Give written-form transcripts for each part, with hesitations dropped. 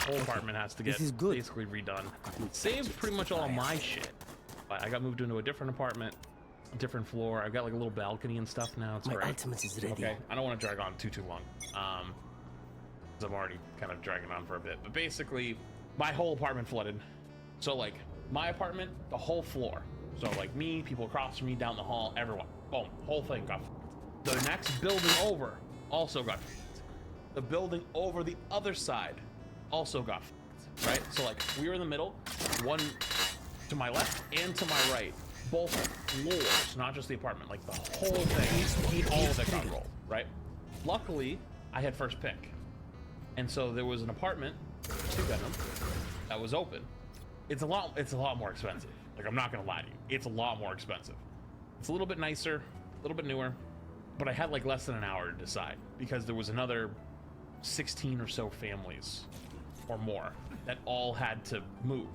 whole apartment has to get basically redone. Saved pretty much all of my shit. But I got moved into a different apartment, a different floor. I've got like a little balcony and stuff now. It's My great. ultimate is ready. Okay, I don't want to drag on too long. Because I'm already kind of dragging on for a bit. But basically, my whole apartment flooded. So like my apartment, the whole floor. So like me, people across from me, down the hall, everyone. Boom, whole thing got flooded. The next building over also got flooded. The building over the other side also got flooded, right? So like we were in the middle, one to my left and to my right, both floors, not just the apartment, like the whole thing, all of it got rolled, right? Luckily, I had first pick. And so there was an apartment, two bedroom, that was open. It's a lot more expensive. Like, I'm not gonna lie to you, it's a lot more expensive. It's a little bit nicer, a little bit newer, but I had like less than an hour to decide because there was another 16 or so families or more that all had to move.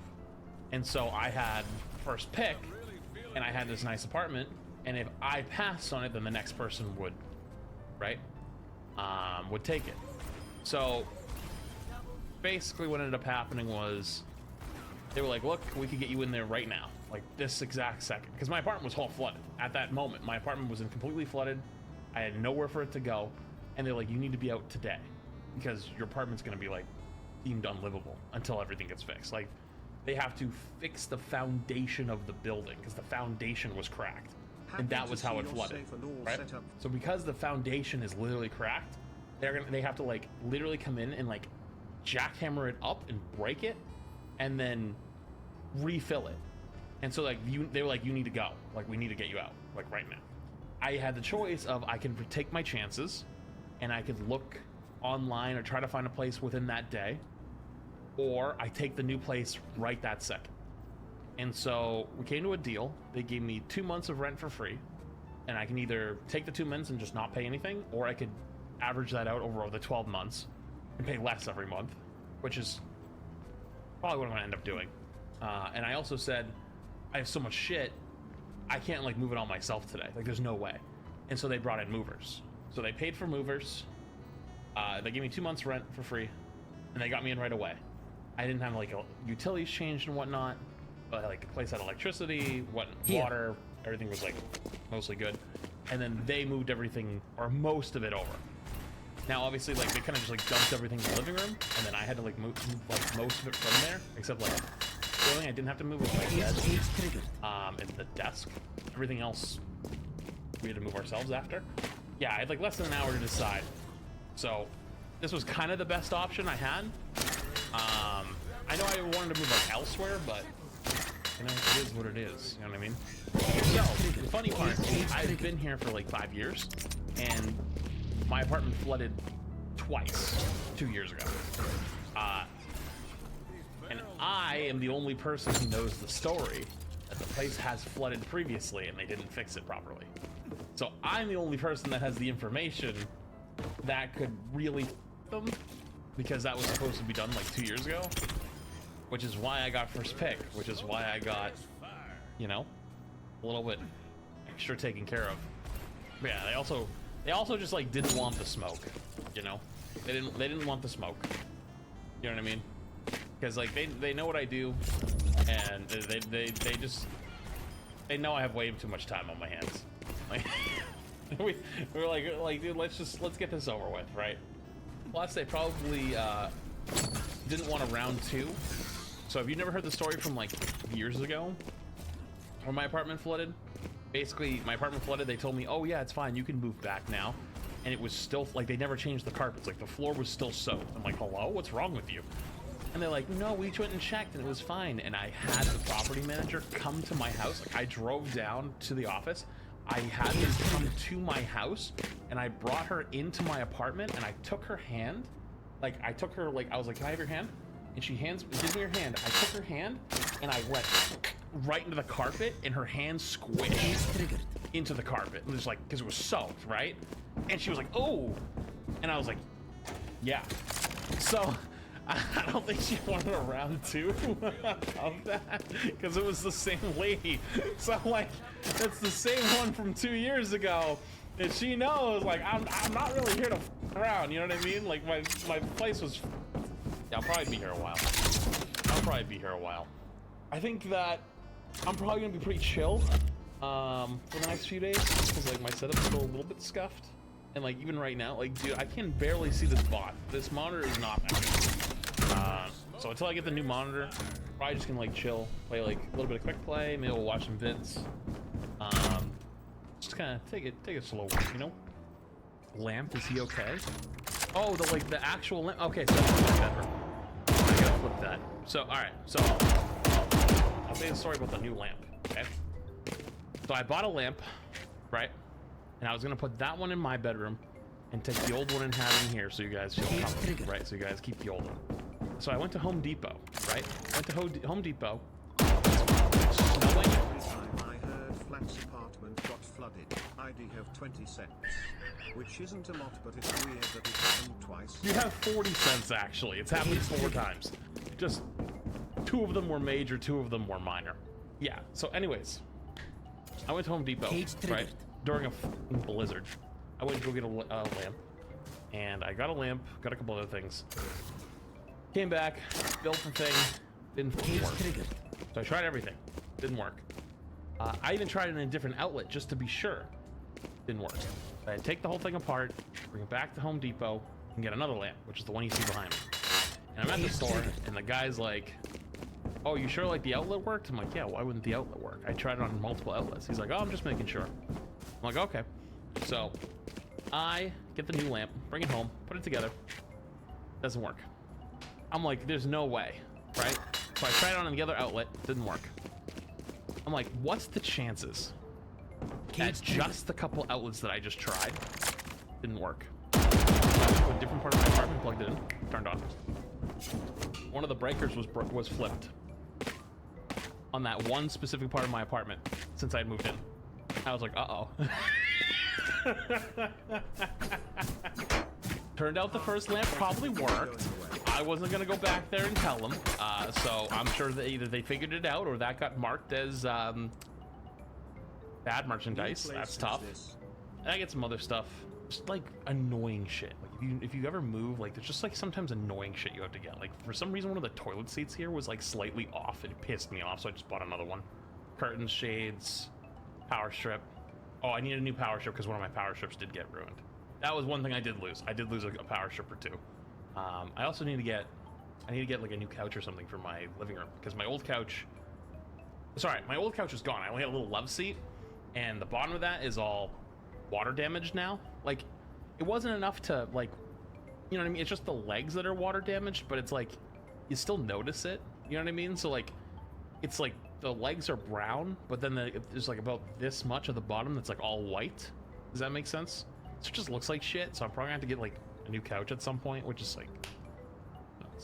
And so I had first pick and I had this nice apartment, and if I passed on it, then the next person would, right? Would take it. So basically what ended up happening was they were like, look, we could get you in there right now, like this exact second, because my apartment was whole flooded at that moment. My apartment was completely flooded. I had nowhere for it to go, and they're like, you need to be out today because your apartment's going to be like deemed unlivable until everything gets fixed. Like, they have to fix the foundation of the building because the foundation was cracked, and that was how it flooded, right? So because the foundation is literally cracked, they have to like literally come in and like jackhammer it up and break it and then refill it. And so like they were like, you need to go, like we need to get you out like right now. I had the choice of I can take my chances and I could look online or try to find a place within that day, or I take the new place right that second. And so we came to a deal. They gave me 2 months of rent for free, and I can either take the 2 months and just not pay anything, or I could average that out over the 12 months and pay less every month, which is probably what I'm gonna end up doing. And I also said, I have so much shit, I can't like move it all myself today. Like there's no way. And so they brought in movers. So they paid for movers. They gave me 2 months rent for free, and they got me in right away. I didn't have like utilities changed and whatnot, but like the place had electricity, water, everything was like mostly good. And then they moved everything or most of it over. Now obviously like they kind of just like dumped everything in the living room, and then I had to like move like most of it from there, except like the only thing I didn't have to move was my bed and the desk. Everything else we had to move ourselves after. Yeah, I had like less than an hour to decide. So this was kind of the best option I had. I know I wanted to move like elsewhere, but you know, it is what it is. You know what I mean? So the funny part is I've been here for like 5 years, and my apartment flooded twice 2 years ago. And I am the only person who knows the story that the place has flooded previously and they didn't fix it properly. So I'm the only person that has the information that could really them, because that was supposed to be done like 2 years ago, which is why I got first pick, which is why I got, you know, a little bit extra taken care of. But yeah, they also just like didn't want the smoke, you know. They didn't want the smoke. You know what I mean? Because like they know what I do, and they know I have way too much time on my hands. Like we were like dude, let's get this over with, right? Plus they probably didn't want a round two. So have you never heard the story from like years ago when my apartment flooded? Basically my apartment flooded, they told me, oh yeah, it's fine, you can move back now. And it was still like, they never changed the carpets, like the floor was still soaked. I'm like, hello, what's wrong with you? And they're like, no, we went and checked and it was fine. And I had the property manager come to my house. Like I drove down to the office, I had them come to my house, and I brought her into my apartment, and I took her hand. Like I took her, like I was like, can I have your hand? And she gives me her hand. I took her hand and I went right into the carpet, and her hand squished into the carpet. It was like, because it was soaked, right? And she was like, oh, and I was like, yeah. So I don't think she wanted a round two of that, because it was the same lady. So like, it's the same one from 2 years ago, and she knows like I'm not really here to f around. You know what I mean? Like my place was. Yeah, I'll probably be here a while. I think that I'm probably gonna be pretty chill for the next few days because like my setup's still a little bit scuffed, and like even right now, like dude, I can barely see this bot. This monitor is not that good. So until I get the new monitor, probably just gonna like chill, play like a little bit of quick play, maybe we'll watch some vids. Just kind of take it slow, you know. Lamp, is he okay? Oh, the actual lamp. Okay, so that's my bedroom. I gotta flip that. So all right, so I'll tell you the story about the new lamp. Okay. So I bought a lamp, right? And I was gonna put that one in my bedroom and take the old one and have it in here so you guys feel comfortable, right? So you guys keep the old one. So I went to Home Depot, right? Went to Home Depot. Snowing. I heard Flat's apartment got flooded. ID have 20 cents. Which isn't a lot, but it's weird that it happened twice. You have 40 cents actually. It's happened 4 times. Just 2 of them were major, 2 of them were minor. Yeah, so anyways. I went to Home Depot, right? During a blizzard. I went to go get a lamp. And I got a lamp, got a couple other things. Came back, built the thing, didn't work. So I tried everything, didn't work. I even tried it in a different outlet just to be sure. Didn't work. So I take the whole thing apart, bring it back to Home Depot, and get another lamp, which is the one you see behind me. And I'm at the store, and the guy's like, "Oh, you sure like the outlet worked?" I'm like, "Yeah, why wouldn't the outlet work? I tried it on multiple outlets." He's like, "Oh, I'm just making sure." I'm like, "Okay." So I get the new lamp, bring it home, put it together. Doesn't work. I'm like, there's no way, right? So I tried it on the other outlet, didn't work. I'm like, what's the chances that just the couple outlets that I just tried didn't work? So I went to a different part of my apartment, plugged it in, turned off. One of the breakers was flipped on that one specific part of my apartment since I had moved in. I was like, uh-oh. Turned out the first lamp probably worked. I wasn't gonna go back there and tell them, so I'm sure that either they figured it out or that got marked as bad merchandise. That's tough. And I get some other stuff, just like annoying shit. Like if you ever move, like there's just like sometimes annoying shit you have to get. Like for some reason, one of the toilet seats here was like slightly off. It pissed me off, so I just bought another one. Curtains, shades, power strip. Oh, I need a new power strip because one of my power strips did get ruined. That was one thing I did lose. I did lose a power strip or 2. I also need to get like a new couch or something for my living room because my old couch, my old couch is gone. I only had a little love seat, and the bottom of that is all water damaged now. Like, it wasn't enough to like, you know what I mean? It's just the legs that are water damaged, but it's like you still notice it. You know what I mean? So like, it's like the legs are brown, but then there's like about this much of the bottom that's like all white. Does that make sense? So it just looks like shit. So I'm probably gonna have to get like a new couch at some point, which is like,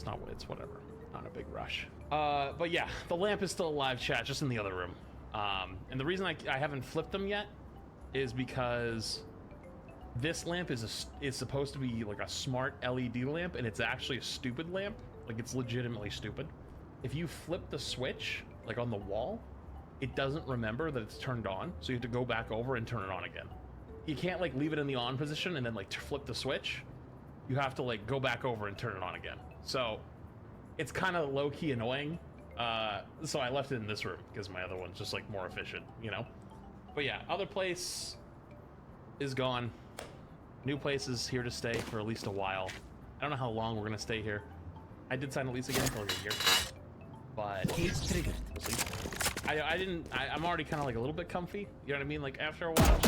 no, it's whatever, not a big rush. But yeah, the lamp is still alive, chat, just in the other room. And the reason I haven't flipped them yet is because this lamp is supposed to be like a smart LED lamp, and it's actually a stupid lamp. Like, it's legitimately stupid. If you flip the switch like on the wall, it doesn't remember that it's turned on, so you have to go back over and turn it on again. You can't like leave it in the on position and then like flip the switch. You have to like go back over and turn it on again. So it's kind of low-key annoying. So I left it in this room because my other one's just like more efficient, you know? But yeah, other place is gone. New place is here to stay for at least a while. I don't know how long we're gonna stay here. I did sign a lease again for like a year, but we'll see. I'm already kind of like a little bit comfy. You know what I mean? Like after a while,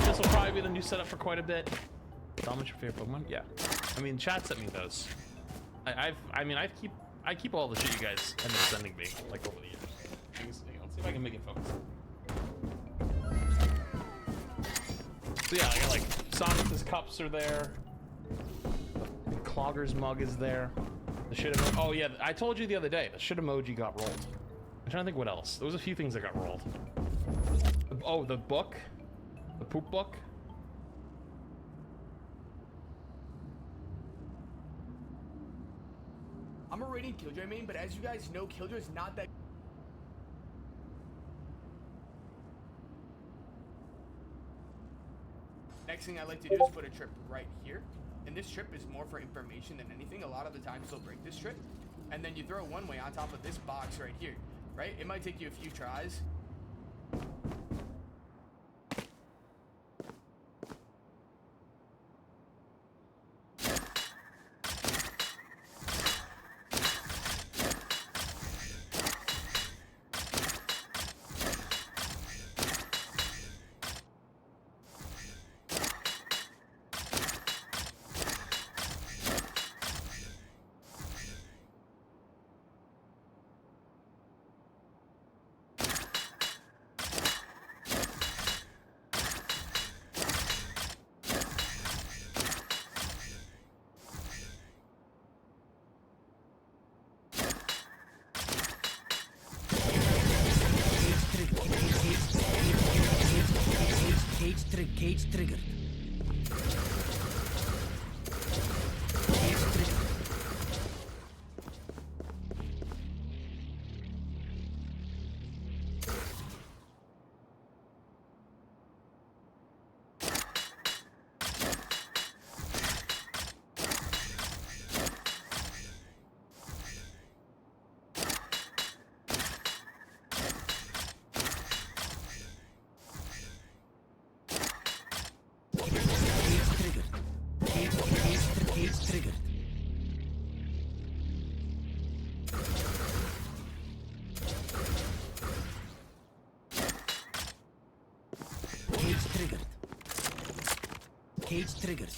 this will probably be the new setup for quite a bit. What's your favorite Pokemon? Yeah. I mean, chat sent me those. I keep all the shit you guys end up sending me like over the years. Let's see if I can make it focus. So yeah, I got like Sonic's cups are there. The Clogger's mug is there. The shit emoji. Oh yeah, I told you the other day the shit emoji got rolled. I'm trying to think what else. There was a few things that got rolled. Oh, the book, the poop book. I'm a rating Killjoy main, but as you guys know, Killjoy's not that. Next thing I like to do is put a trip right here. And this trip is more for information than anything. A lot of the times they'll break this trip, and then you throw a one-way on top of this box right here, right? It might take you a few tries. Cage triggered. Cage triggered. Cage triggered. Cage triggered.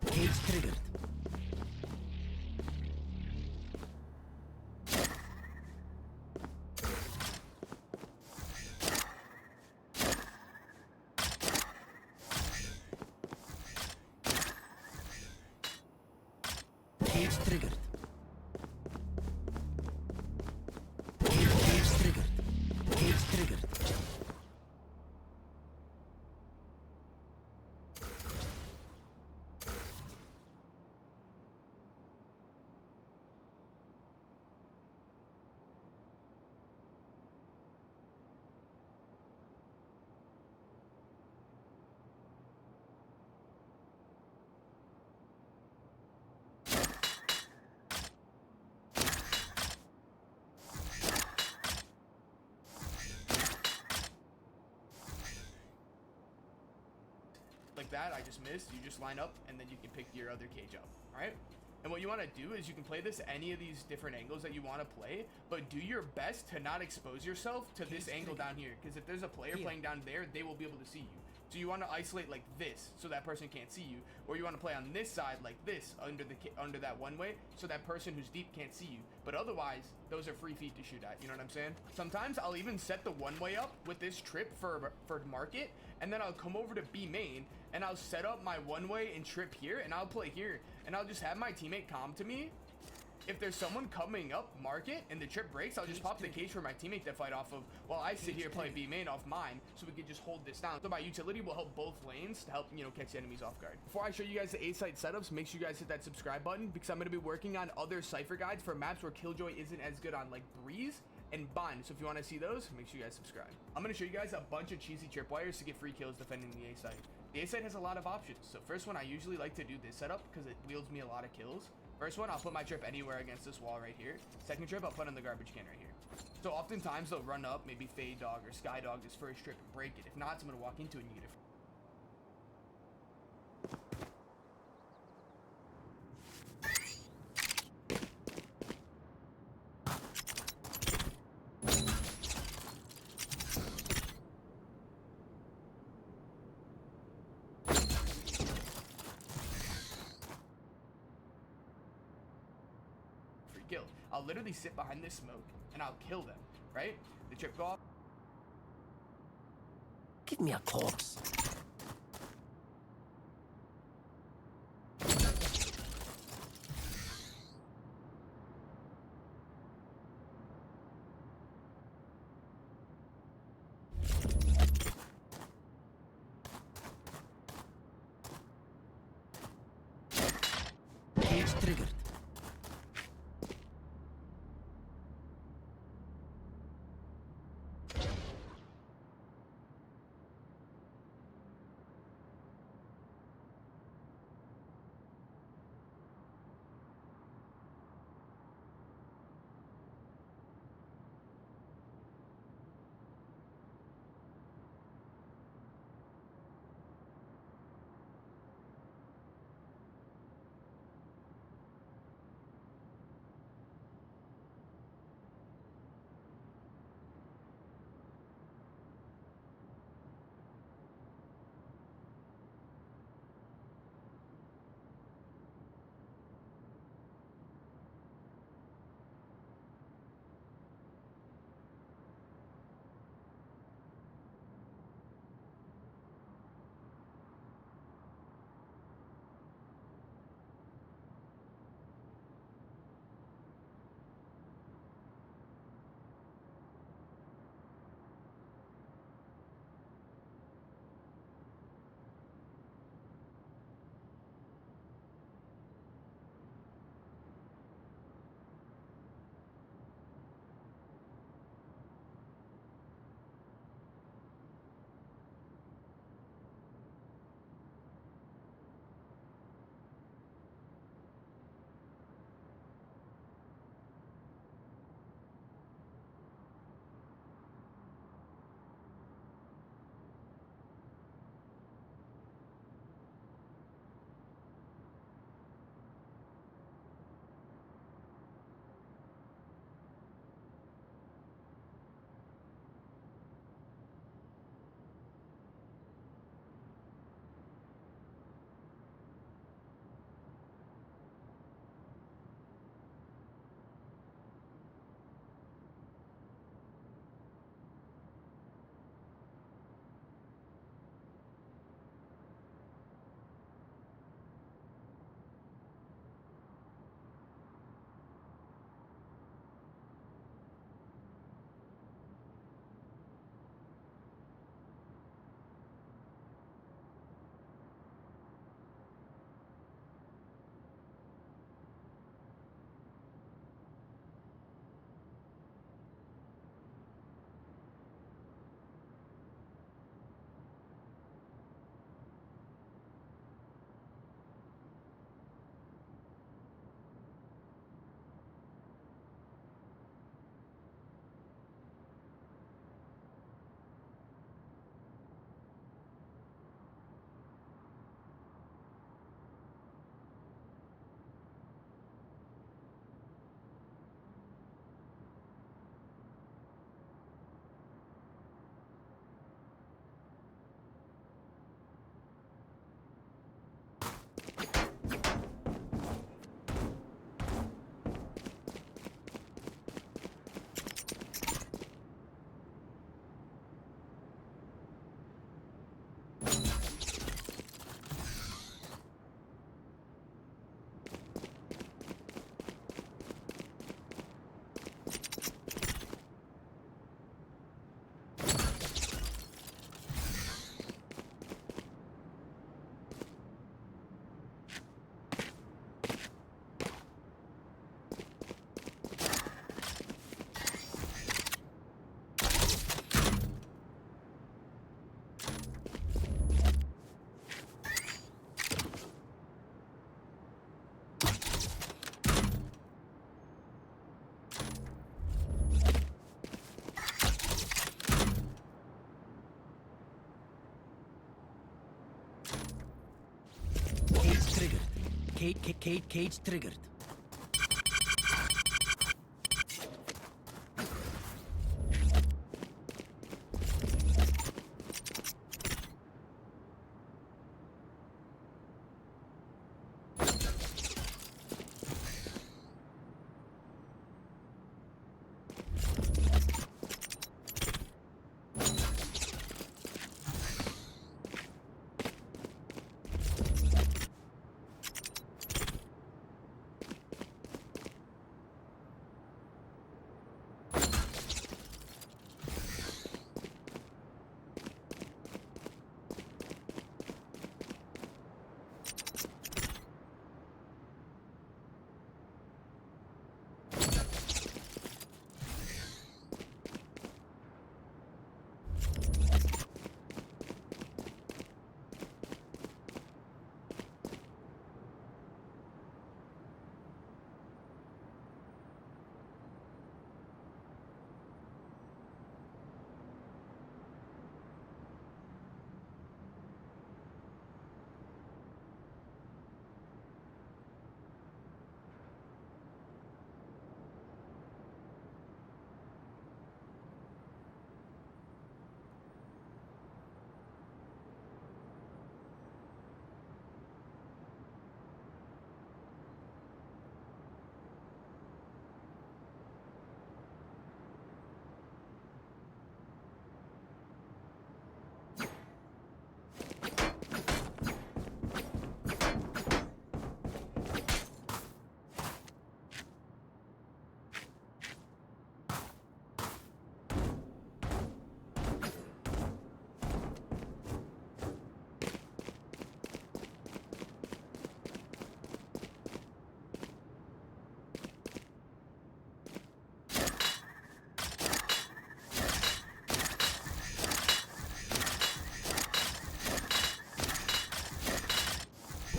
Cage triggered. Cage triggered. Cage triggered. Cage triggered. Like that, I just missed. You just line up, and then you can pick your other cage up. All right. And what you want to do is you can play this any of these different angles that you want to play, but do your best to not expose yourself to this angle down here, because if there's a player playing down there, they will be able to see you. So you want to isolate like this, so that person can't see you, or you want to play on this side like this, under that one way, so that person who's deep can't see you. But otherwise, those are free feet to shoot at. You know what I'm saying? Sometimes I'll even set the one way up with this trip for market, and then I'll come over to B main, and I'll set up my one way and trip here, and I'll play here, and I'll just have my teammate calm to me. If there's someone coming up market and the trip breaks, I'll just pop the cage for my teammate to fight off of while I sit here playing B main off mine, so we can just hold this down. So my utility will help both lanes to help, you know, catch the enemies off guard. Before I show you guys the A-site setups, make sure you guys hit that subscribe button, because I'm going to be working on other Cypher guides for maps where Killjoy isn't as good on, like Breeze and Bind. So if you want to see those, make sure you guys subscribe. I'm going to show you guys a bunch of cheesy tripwires to get free kills defending the A-site. The A-site has a lot of options. So first one, I usually like to do this setup because it wields me a lot of kills. First one, I'll put my trip anywhere against this wall right here. Second trip, I'll put on the garbage can right here. So oftentimes they'll run up, maybe Fade Dog or Sky Dog this first trip and break it. If not, someone will walk into it and you get it. Kill. I'll literally sit behind this smoke and I'll kill them, right? The trip go off. Give me a corpse. Cage triggered.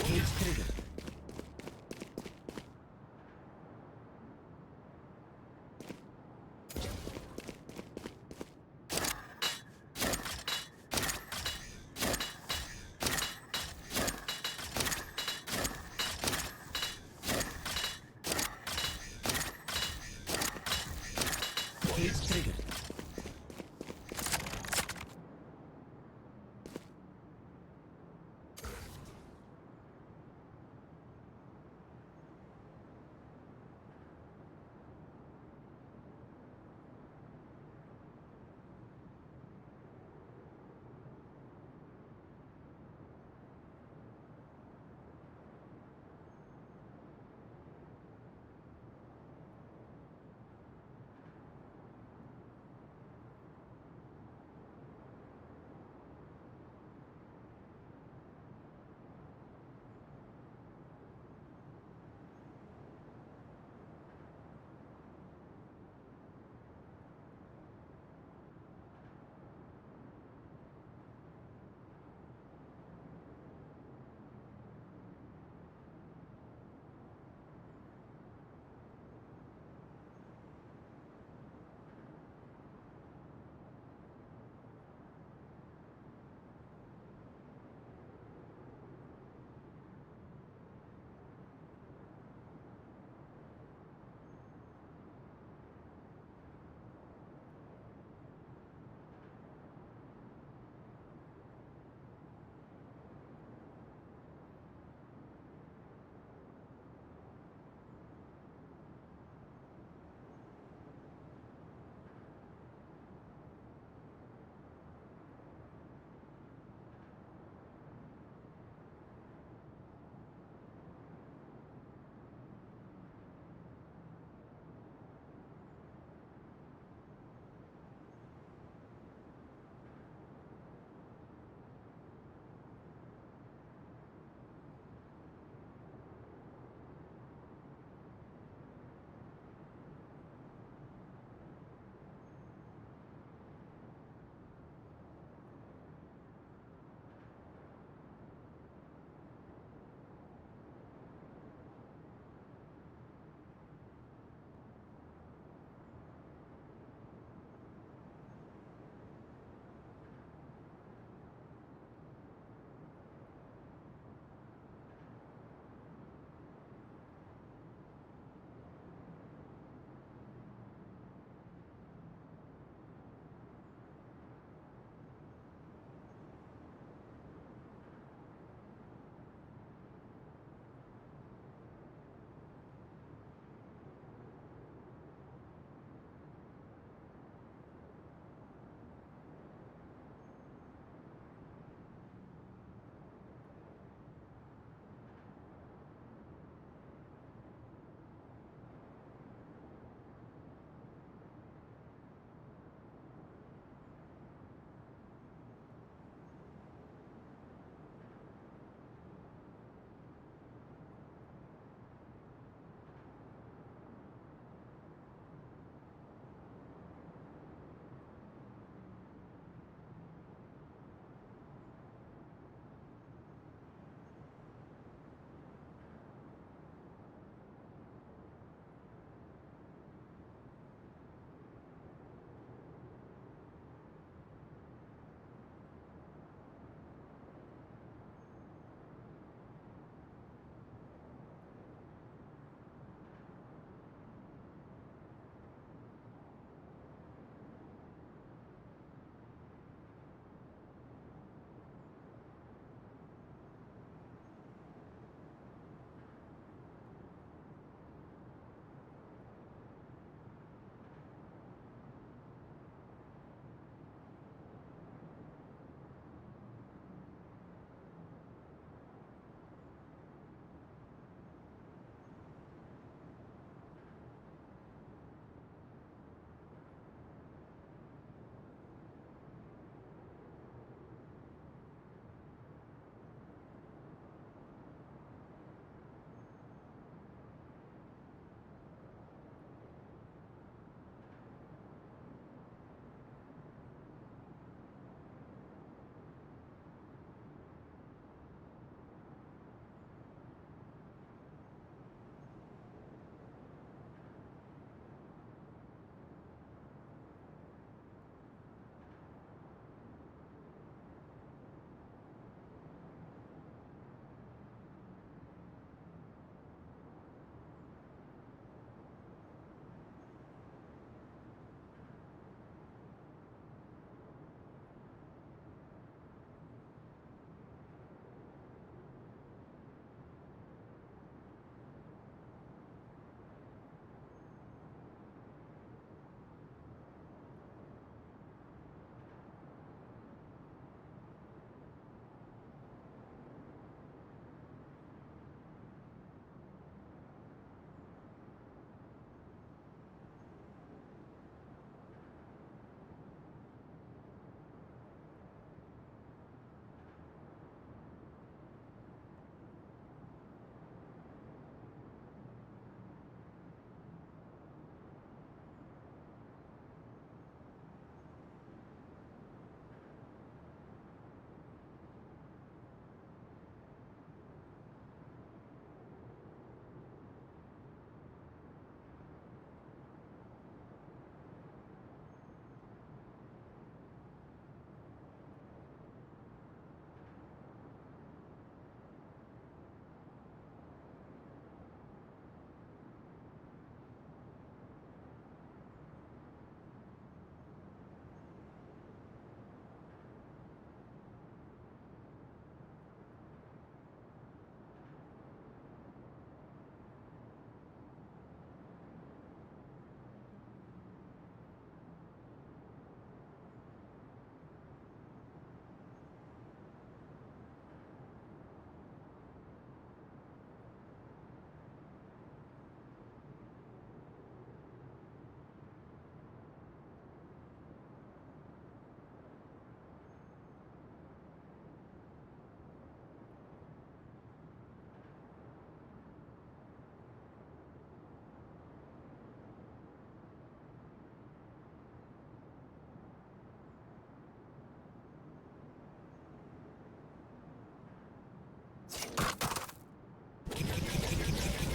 Cage triggered. Cage triggered.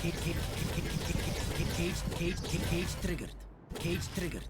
Cage triggered. Cage triggered. Cage triggered.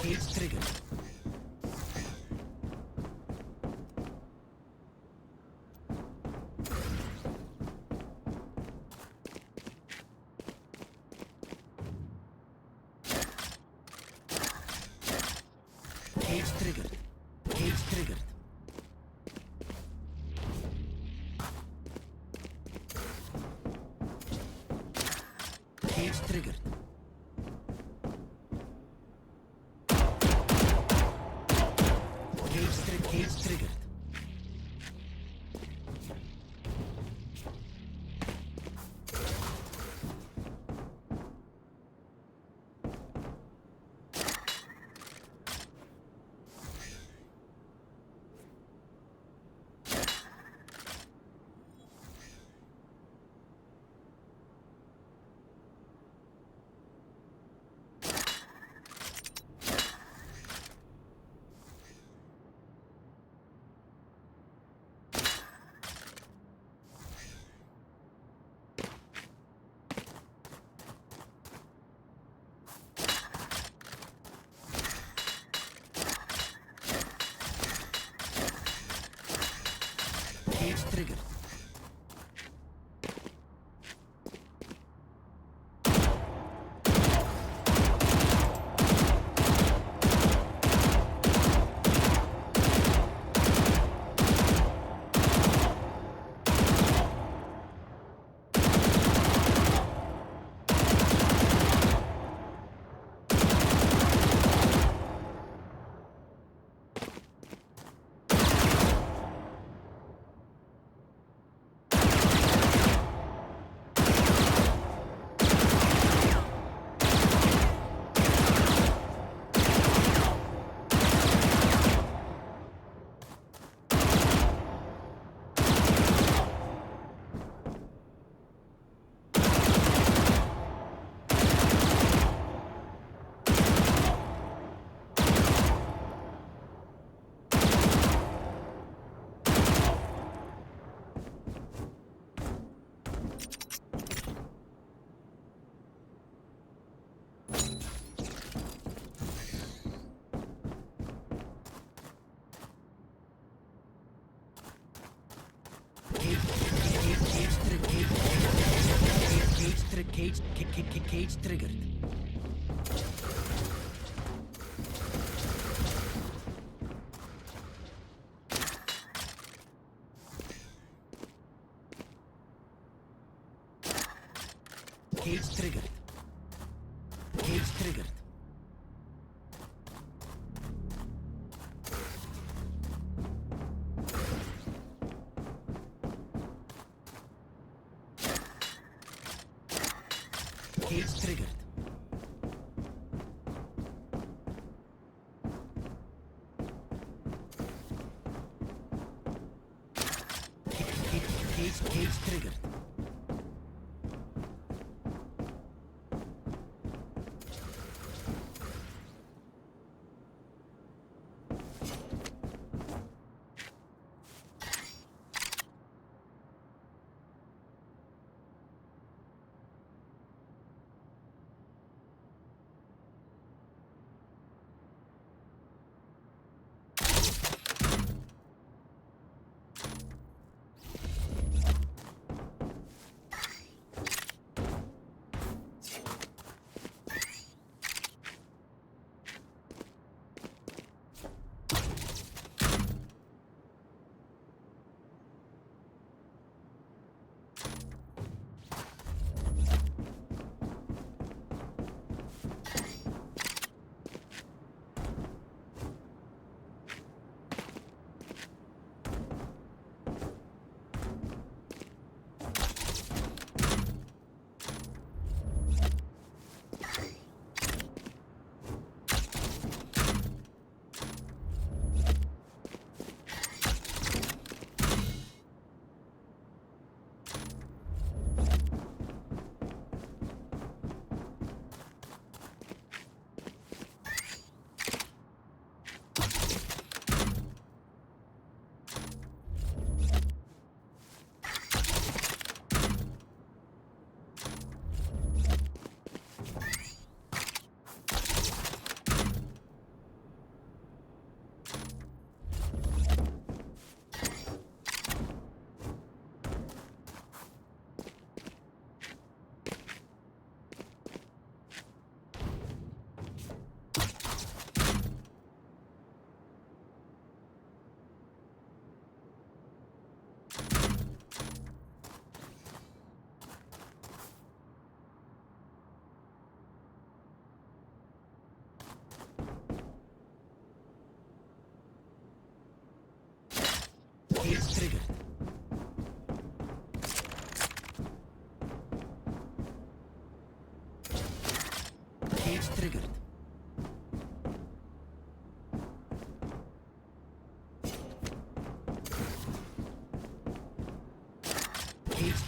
Cage triggered. Cage triggered. Cage triggered. Cage triggered. Cage triggered. Cage triggered. Cage triggered. Cage triggered. Cage triggered. Cage triggered. Cage triggered. Cage triggered. Cage triggered.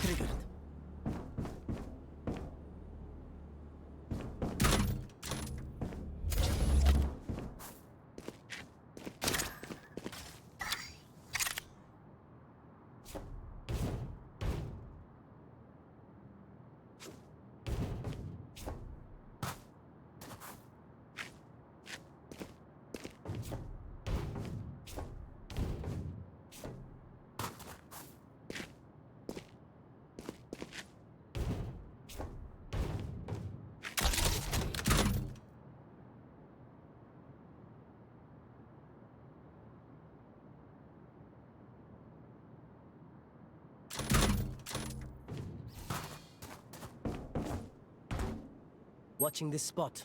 triggered. Watching this spot.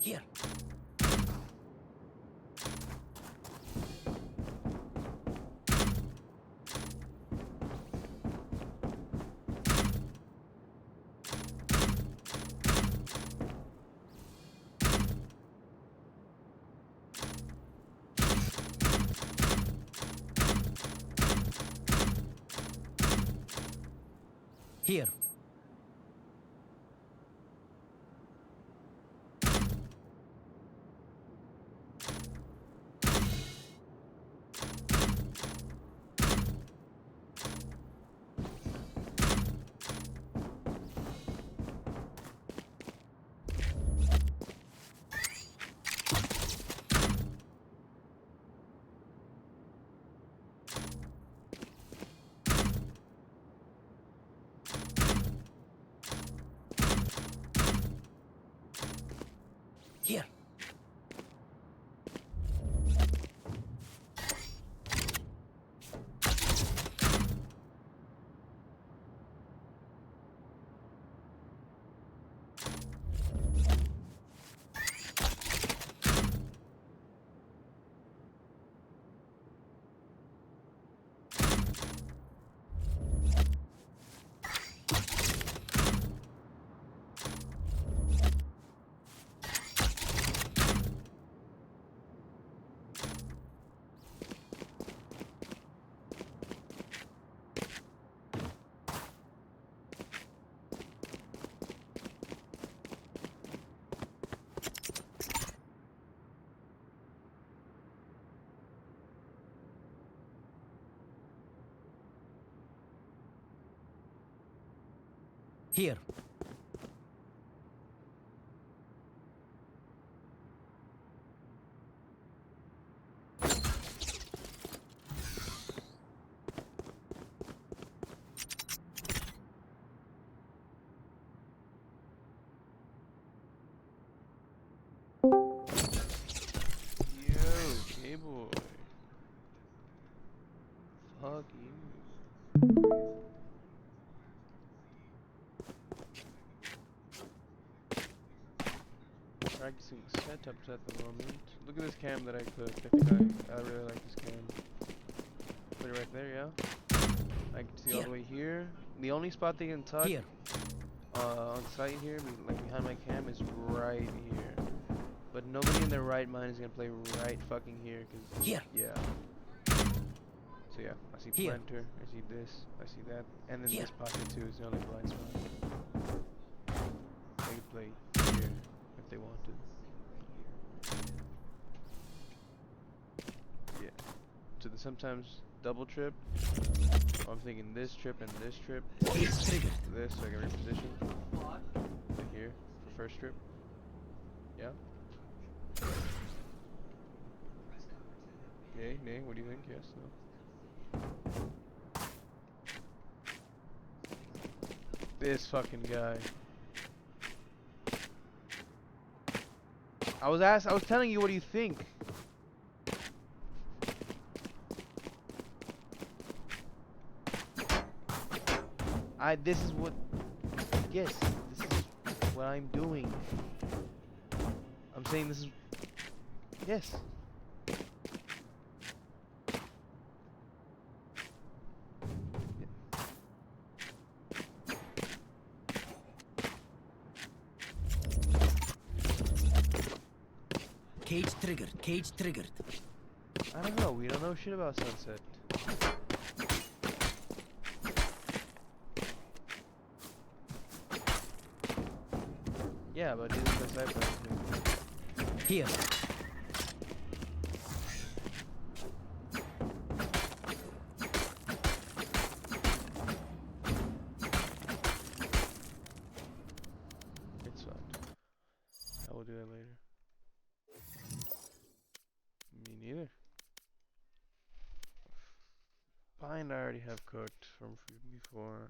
Here. Here. Here. Here. Yo, boy. Fuck you. Practicing setups at the moment. Look at this cam that I clicked. I think I really like this cam. Put it right there, yeah. I can see all the way here. The only spot they can touch on site here, like behind my cam, is right here. But nobody in their right mind is gonna play right fucking here, cause yeah. So yeah, I see planter, I see this, I see that, and then this pocket too is the only blind spot. They could play here if they wanted. Yeah. So sometimes double trip. I'm thinking this trip and this trip. This so I can reposition. Right here for first trip. Yeah. Nay, what do you think? Yes, no. This fucking guy. I was telling you, what do you think? This is what. Yes, this is what I'm doing. I'm saying this is. Yes. Cage triggered. Cage triggered. I don't know. We don't know shit about Sunset. Yeah, but he's the sniper. Here. It's fine. I will do that later. Me neither. Fine, I already have cooked from food before.